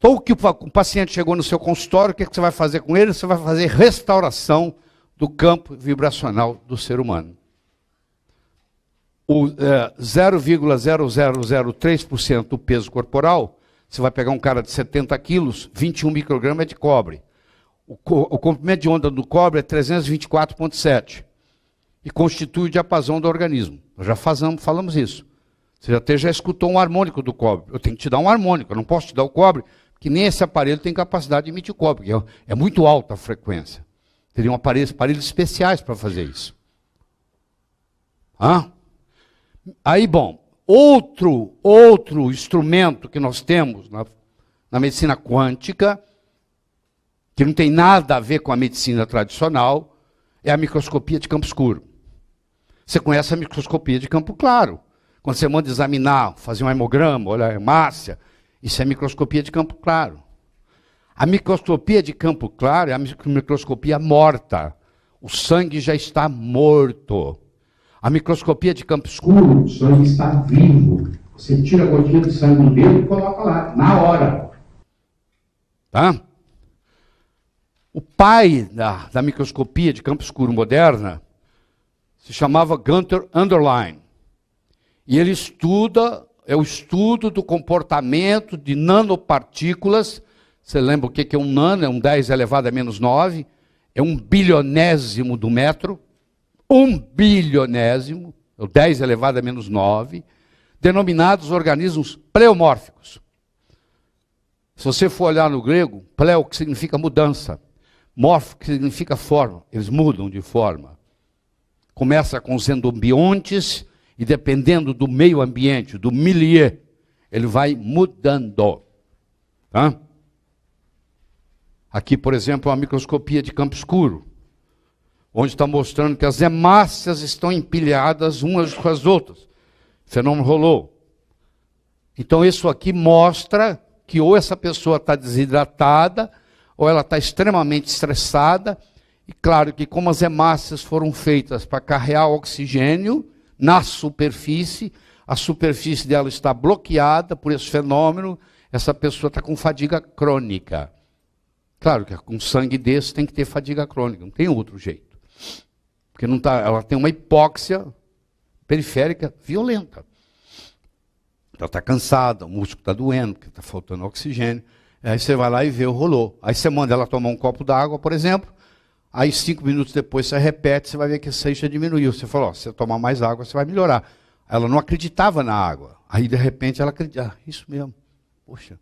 Então, o paciente chegou no seu consultório, o que você vai fazer com ele? Você vai fazer restauração do campo vibracional do ser humano. O 0,0003% do peso corporal, você vai pegar um cara de 70 quilos, 21 microgramas é de cobre. O comprimento de onda do cobre é 324,7 e constitui o diapasão do organismo. Nós já falamos isso. Você já escutou um harmônico do cobre. Eu tenho que te dar um harmônico, eu não posso te dar o cobre, porque nem esse aparelho tem capacidade de emitir cobre, porque é muito alta a frequência. Teriam aparelhos especiais para fazer isso. Aí, bom, outro instrumento que nós temos na medicina quântica, que não tem nada a ver com a medicina tradicional, é a microscopia de campo escuro. Você conhece a microscopia de campo claro. Quando você manda examinar, fazer um hemograma, olhar a hemácia, isso é microscopia de campo claro. A microscopia de campo claro é a microscopia morta. O sangue já está morto. A microscopia de campo escuro, o sangue está vivo. Você tira a gotinha de sangue no dedo e coloca lá, na hora. Tá? O pai da microscopia de campo escuro moderna se chamava Gunther Anderlein. E ele é o estudo do comportamento de nanopartículas. Você lembra o que é um nano? É um 10 elevado a menos 9. É 1/1000º do metro. 1/1000º, é o 10 elevado a menos 9. Denominados organismos pleomórficos. Se você for olhar no grego, pleo, que significa mudança. Mórfico, que significa forma. Eles mudam de forma. Começa com os endobiontes, e dependendo do meio ambiente, do milieu, ele vai mudando. Tá? Aqui, por exemplo, a microscopia de campo escuro, onde está mostrando que as hemácias estão empilhadas umas com as outras. Fenômeno rolou. Então isso aqui mostra que ou essa pessoa está desidratada, ou ela está extremamente estressada. E claro que como as hemácias foram feitas para carregar oxigênio na superfície, a superfície dela está bloqueada por esse fenômeno, essa pessoa está com fadiga crônica. Claro que com sangue desse tem que ter fadiga crônica, não tem outro jeito. Porque não tá, ela tem uma hipóxia periférica violenta. Ela está cansada, o músculo está doendo, porque está faltando oxigênio. Aí você vai lá e vê o rolô. Aí você manda ela tomar um copo d'água, por exemplo. Aí 5 minutos depois você repete, você vai ver que a seixa diminuiu. Você falou, se você tomar mais água, você vai melhorar. Ela não acreditava na água. Aí de repente ela acredita, isso mesmo. Poxa,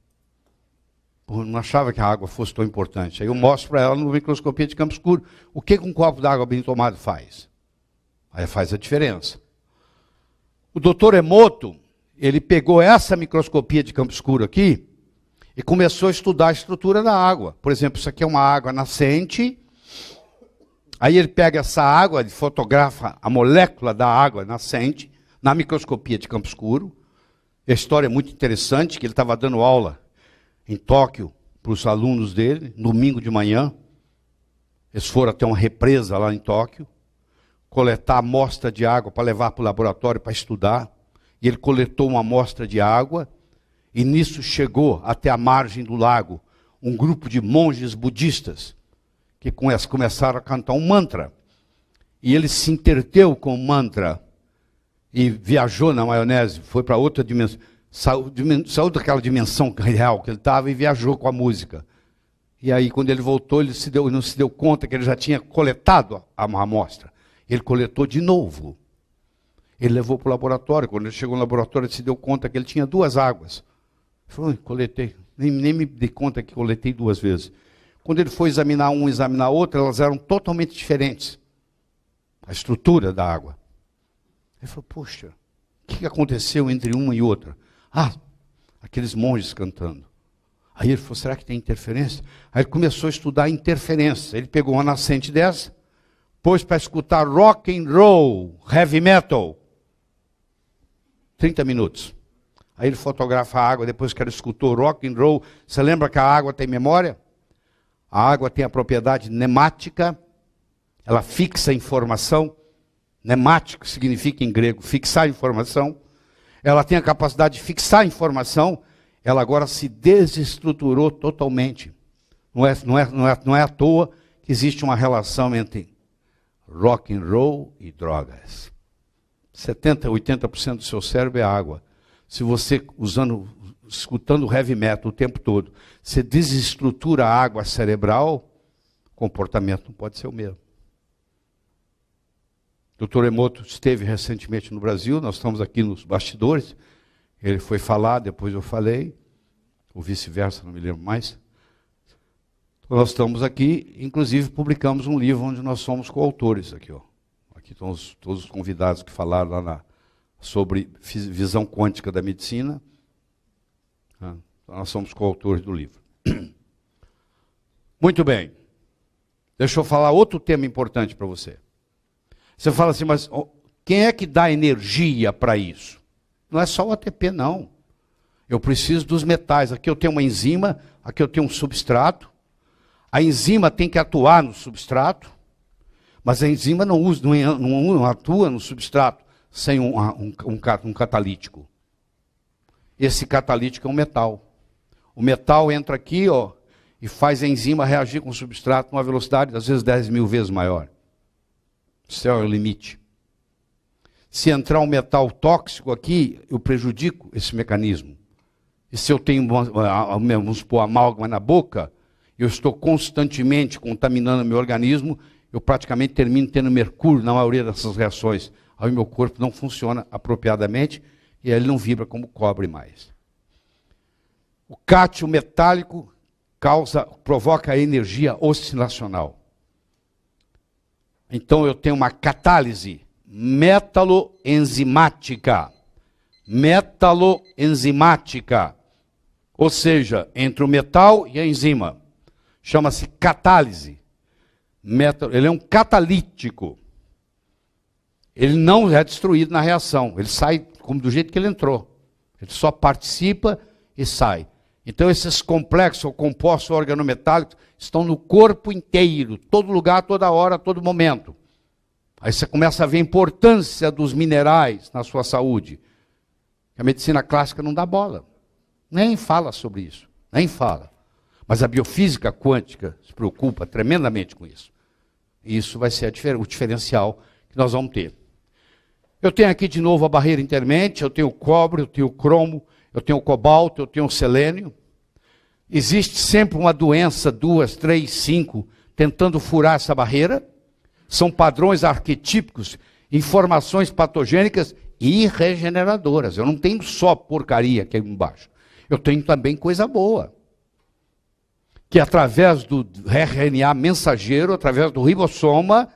não achava que a água fosse tão importante. Aí eu mostro para ela no microscopia de campo escuro. O que um copo d'água bem tomado faz? Aí faz a diferença. O doutor Emoto, ele pegou essa microscopia de campo escuro aqui e começou a estudar a estrutura da água. Por exemplo, isso aqui é uma água nascente. Aí ele pega essa água, ele fotografa a molécula da água nascente na microscopia de campo escuro. A história é muito interessante, que ele estava dando aula em Tóquio para os alunos dele, domingo de manhã. Eles foram até uma represa lá em Tóquio, coletar amostra de água para levar para o laboratório para estudar. E ele coletou uma amostra de água, e nisso chegou até a margem do lago um grupo de monges budistas, que começaram a cantar um mantra. E ele se entreteu com o mantra e viajou na maionese, foi para outra dimensão, saiu daquela dimensão real que ele estava e viajou com a música. E aí, quando ele voltou, ele não se deu conta que ele já tinha coletado a amostra. Ele coletou de novo. Ele levou para o laboratório. Quando ele chegou no laboratório, ele se deu conta que ele tinha 2 águas. Ele falou, coletei. Nem me dei conta que coletei 2 vezes. Quando ele foi examinar um, examinar outro, elas eram totalmente diferentes. A estrutura da água. Ele falou, poxa, o que aconteceu entre uma e outra? Aqueles monges cantando. Aí ele falou, será que tem interferência? Aí ele começou a estudar interferência. Ele pegou uma nascente dessa, pôs para escutar rock and roll, heavy metal. 30 minutos. Aí ele fotografa a água, depois que ele escutou rock and roll. Você lembra que a água tem memória? A água tem a propriedade nemática, ela fixa a informação. Nemático significa em grego fixar a informação. Ela tem a capacidade de fixar a informação. ela agora se desestruturou totalmente. Não é à toa que existe uma relação entre rock and roll e drogas. 70%, 80% do seu cérebro é água. Se você, escutando heavy metal o tempo todo, você desestrutura a água cerebral, o comportamento não pode ser o mesmo. O Dr. Emoto esteve recentemente no Brasil, nós estamos aqui nos bastidores, ele foi falar, depois eu falei, ou vice-versa, não me lembro mais. Então, nós estamos aqui, inclusive publicamos um livro onde nós somos coautores aqui, ó. Aqui estão todos os convidados que falaram lá sobre visão quântica da medicina. Então, nós somos coautores do livro. Muito bem. Deixa eu falar outro tema importante para você. Você fala assim, mas quem é que dá energia para isso? Não é só o ATP, não. Eu preciso dos metais. Aqui eu tenho uma enzima, aqui eu tenho um substrato. A enzima tem que atuar no substrato, mas a enzima não atua no substrato sem um catalítico. Esse catalítico é um metal. O metal entra aqui, ó, e faz a enzima reagir com o substrato numa velocidade, às vezes 10.000 vezes maior. Esse é o limite. Se entrar um metal tóxico aqui, eu prejudico esse mecanismo. E se eu tenho, vamos supor, amálgama na boca, eu estou constantemente contaminando meu organismo, eu praticamente termino tendo mercúrio na maioria dessas reações. Aí o meu corpo não funciona apropriadamente e aí ele não vibra como cobre mais. O cátio metálico provoca a energia oscilacional. Então eu tenho uma catálise metaloenzimática. Metaloenzimática. Ou seja, entre o metal e a enzima. Chama-se catálise. Ele é um catalítico. Ele não é destruído na reação. Ele sai como do jeito que ele entrou. Ele só participa e sai. Então esses complexos ou compostos organometálicos estão no corpo inteiro, todo lugar, toda hora, todo momento. Aí você começa a ver a importância dos minerais na sua saúde. A medicina clássica não dá bola. Nem fala sobre isso. Nem fala. Mas a biofísica quântica se preocupa tremendamente com isso. E isso vai ser o diferencial que nós vamos ter. Eu tenho aqui de novo a barreira intermente, eu tenho o cobre, eu tenho o cromo, eu tenho o cobalto, eu tenho o selênio. Existe sempre uma doença, 2, 3, 5, tentando furar essa barreira. São padrões arquetípicos, informações patogênicas e regeneradoras. Eu não tenho só porcaria aqui embaixo. Eu tenho também coisa boa. Que através do RNA mensageiro, através do ribossoma,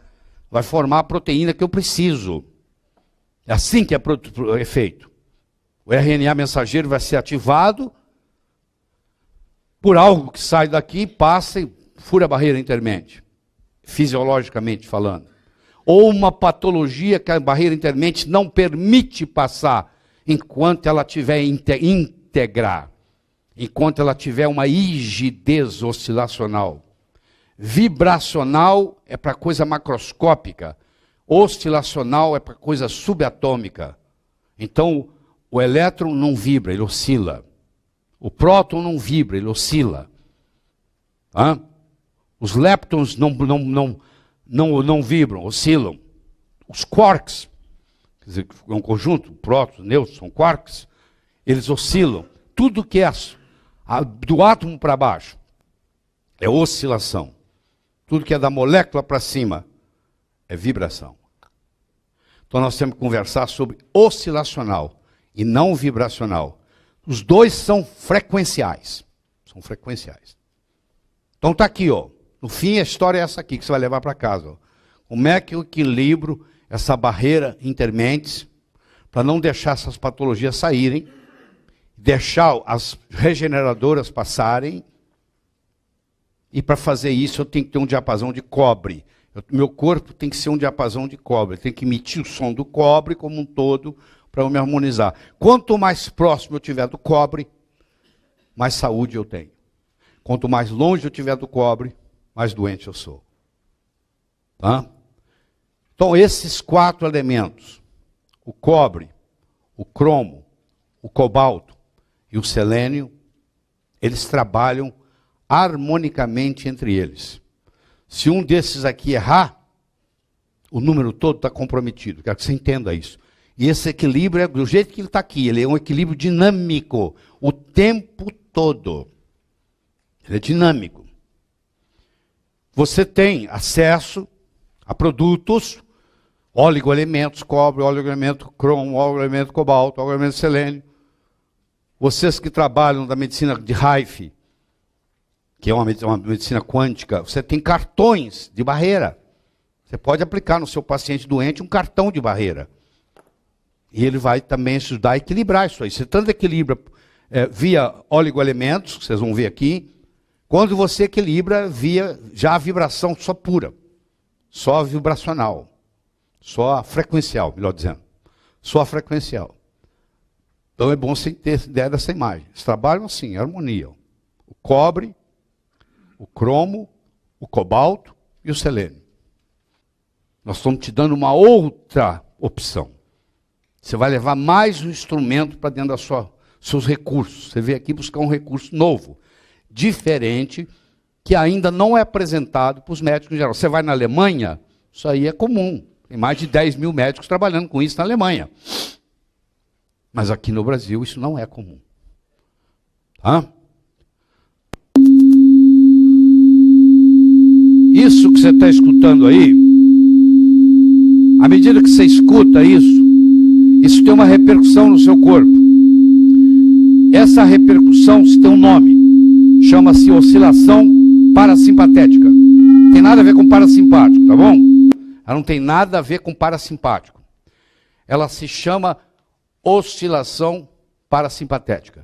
vai formar a proteína que eu preciso. É assim que é feito. O RNA mensageiro vai ser ativado por algo que sai daqui, passa e fura a barreira intermente, fisiologicamente falando. Ou uma patologia que a barreira intermente não permite passar enquanto ela estiver íntegra, enquanto ela tiver uma rigidez oscilacional. Vibracional é para coisa macroscópica, oscilacional é para coisa subatômica. Então, o elétron não vibra, ele oscila. O próton não vibra, ele oscila. Os leptons não vibram, oscilam. Os quarks, quer dizer, é um conjunto, prótons, nêutrons, são quarks, eles oscilam. Tudo que é do átomo para baixo é oscilação. Tudo que é da molécula para cima é vibração. Então nós temos que conversar sobre oscilacional e não vibracional. Os dois são frequenciais. São frequenciais. Então está aqui, ó. No fim a história é essa aqui que você vai levar para casa. Ó. Como é que eu equilibro essa barreira intermentes para não deixar essas patologias saírem, deixar as regeneradoras passarem. E para fazer isso eu tenho que ter um diapasão de cobre. Meu corpo tem que ser um diapasão de cobre. Tem que emitir o som do cobre como um todo para eu me harmonizar. Quanto mais próximo eu tiver do cobre, mais saúde eu tenho. Quanto mais longe eu tiver do cobre, mais doente eu sou. Tá? Então esses 4 elementos, o cobre, o cromo, o cobalto e o selênio, Eles trabalham harmonicamente entre eles. Se um desses aqui errar, o número todo está comprometido. Quero que você entenda isso. E esse equilíbrio é do jeito que ele está aqui. Ele é um equilíbrio dinâmico o tempo todo. Ele é dinâmico. Você tem acesso a produtos, oligoelementos, cobre, oligoelemento cromo, oligoelemento cobalto, oligoelemento selênio. Vocês que trabalham da medicina de Rife, que é uma medicina quântica, você tem cartões de barreira. Você pode aplicar no seu paciente doente um cartão de barreira. E ele vai também ajudar a equilibrar isso aí. Você tanto equilibra via oligoelementos, que vocês vão ver aqui, quando você equilibra via já a vibração só pura, só vibracional, só frequencial, melhor dizendo. Só frequencial. Então é bom você ter ideia dessa imagem. Eles trabalham assim, harmonia. O cobre, o cromo, o cobalto e o selênio. Nós estamos te dando uma outra opção. Você vai levar mais um instrumento para dentro dos seus recursos. Você veio aqui buscar um recurso novo, diferente, que ainda não é apresentado para os médicos em geral. Você vai na Alemanha, isso aí é comum. Tem mais de 10 mil médicos trabalhando com isso na Alemanha. Mas aqui no Brasil isso não é comum. Tá? Isso que você está escutando aí, à medida que você escuta isso tem uma repercussão no seu corpo. Essa repercussão tem um nome. Chama-se oscilação parasimpatética. Não tem nada a ver com parasimpático, tá bom? Ela não tem nada a ver com parasimpático. Ela se chama oscilação parasimpatética.